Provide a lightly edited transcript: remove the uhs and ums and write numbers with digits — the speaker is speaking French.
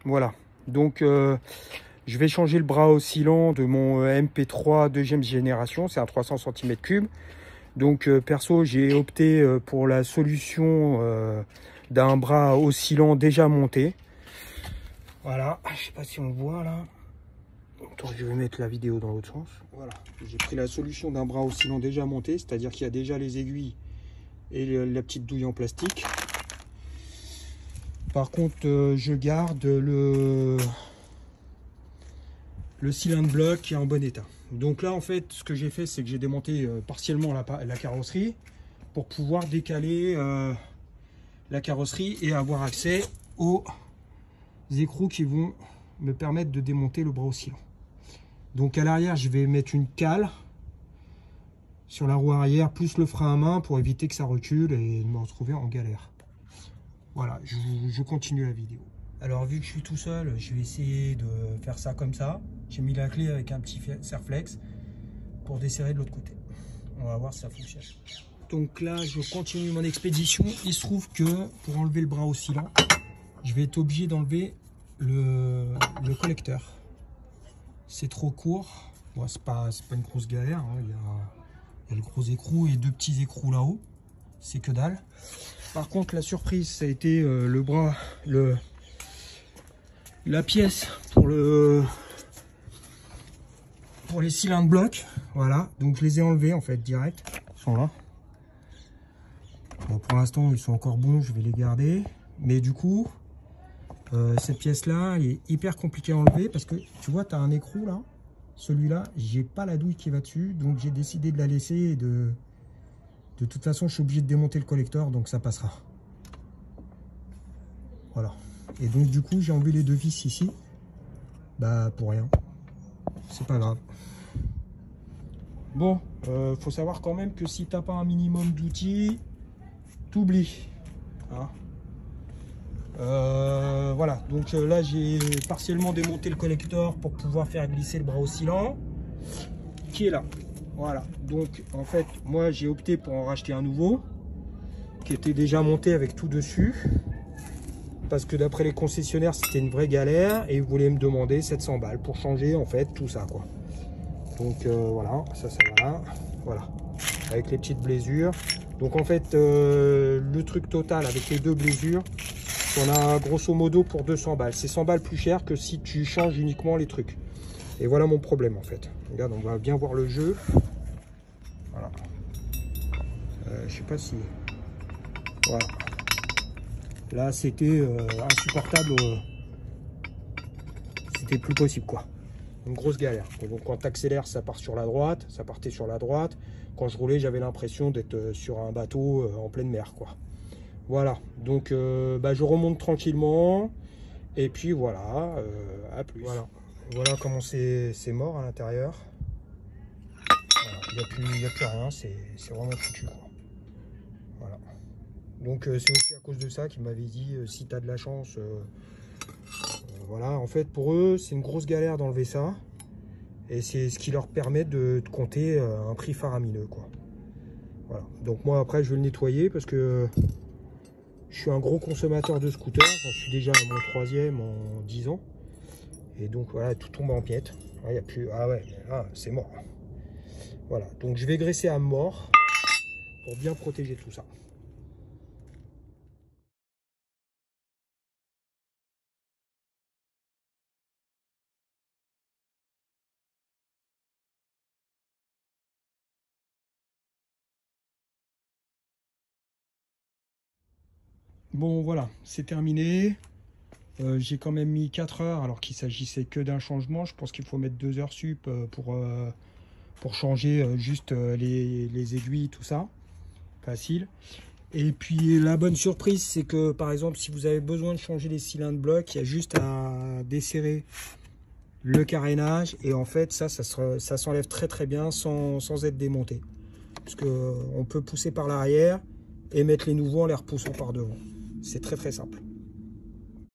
Voilà. Donc, je vais changer le bras oscillant de mon MP3 deuxième génération. C'est un 300 cm3. Donc, perso, j'ai opté pour la solution d'un bras oscillant déjà monté. Voilà. Je sais pas si on le voit là. Attends, je vais mettre la vidéo dans l'autre sens. Voilà. J'ai pris la solution d'un bras oscillant déjà monté. C'est-à-dire qu'il y a déjà les aiguilles et la petite douille en plastique. Par contre, je garde le cylindre bloc qui est en bon état. Donc là, en fait, ce que j'ai fait, c'est que j'ai démonté partiellement la carrosserie pour pouvoir décaler la carrosserie et avoir accès aux écrous qui vont me permettre de démonter le bras oscillant. Donc à l'arrière, je vais mettre une cale sur la roue arrière, plus le frein à main pour éviter que ça recule et me retrouver en galère. Voilà, je continue la vidéo. Alors vu que je suis tout seul, je vais essayer de faire ça comme ça. J'ai mis la clé avec un petit serre-flex pour desserrer de l'autre côté. On va voir si ça fonctionne. Donc là, je continue mon expédition. Il se trouve que pour enlever le bras oscillant, je vais être obligé d'enlever le collecteur. C'est trop court. Bon, c'est pas une grosse galère, hein. Il y a le gros écrou et deux petits écrous là-haut. C'est que dalle. Par contre, la surprise, ça a été le bras, la pièce pour les cylindres blocs. Voilà, donc je les ai enlevés en fait direct. Ils sont là. Bon, pour l'instant, ils sont encore bons, je vais les garder. Mais du coup, cette pièce-là, elle est hyper compliquée à enlever parce que tu vois, tu as un écrou là. Celui-là, j'ai pas la douille qui va dessus, donc j'ai décidé de la laisser et de toute façon, je suis obligé de démonter le collecteur, donc ça passera. Voilà. Et donc, du coup, j'ai enlevé les deux vis ici. Bah, pour rien. C'est pas grave. Bon, faut savoir quand même que si t'as pas un minimum d'outils, t'oublies. Hein. Voilà. Donc là, j'ai partiellement démonté le collecteur pour pouvoir faire glisser le bras oscillant, qui est là. Voilà, donc en fait, moi j'ai opté pour en racheter un nouveau qui était déjà monté avec tout dessus parce que d'après les concessionnaires, c'était une vraie galère et ils voulaient me demander 700 balles pour changer en fait tout ça quoi. Donc voilà, ça va là, voilà, avec les petites blessures. Donc en fait, le truc total avec les deux blessures, on a grosso modo pour 200 balles. C'est 100 balles plus cher que si tu changes uniquement les trucs. Et voilà mon problème en fait. Regarde, on va bien voir le jeu. Voilà. Je sais pas si... Voilà. Là, c'était insupportable. C'était plus possible quoi. Une grosse galère. Donc quand tu accélères, ça part sur la droite. Ça partait sur la droite. Quand je roulais, j'avais l'impression d'être sur un bateau en pleine mer quoi. Voilà. Donc je remonte tranquillement. Et puis voilà. À plus. Voilà. Voilà comment c'est mort à l'intérieur. Il n'y a plus rien, c'est vraiment foutu quoi. Voilà. Donc c'est aussi à cause de ça qu'ils m'avaient dit si tu as de la chance. Voilà, en fait pour eux c'est une grosse galère d'enlever ça. Et c'est ce qui leur permet de compter un prix faramineux quoi. Voilà. Donc moi après je vais le nettoyer parce que je suis un gros consommateur de scooter. J'en suis déjà à mon 3e en 10 ans. Et donc voilà, tout tombe en miettes. Il y a plus... Ah ouais, là c'est mort. Voilà, donc je vais graisser à mort pour bien protéger tout ça. Bon voilà, c'est terminé. J'ai quand même mis 4 heures alors qu'il s'agissait que d'un changement. Je pense qu'il faut mettre 2 heures sup pour changer juste les aiguilles, tout ça. Facile. Et puis la bonne surprise, c'est que par exemple, si vous avez besoin de changer les cylindres blocs, il y a juste à desserrer le carénage. Et en fait, ça s'enlève très très bien sans être démonté. Parce qu'on peut pousser par l'arrière et mettre les nouveaux en les repoussant par devant. C'est très très simple.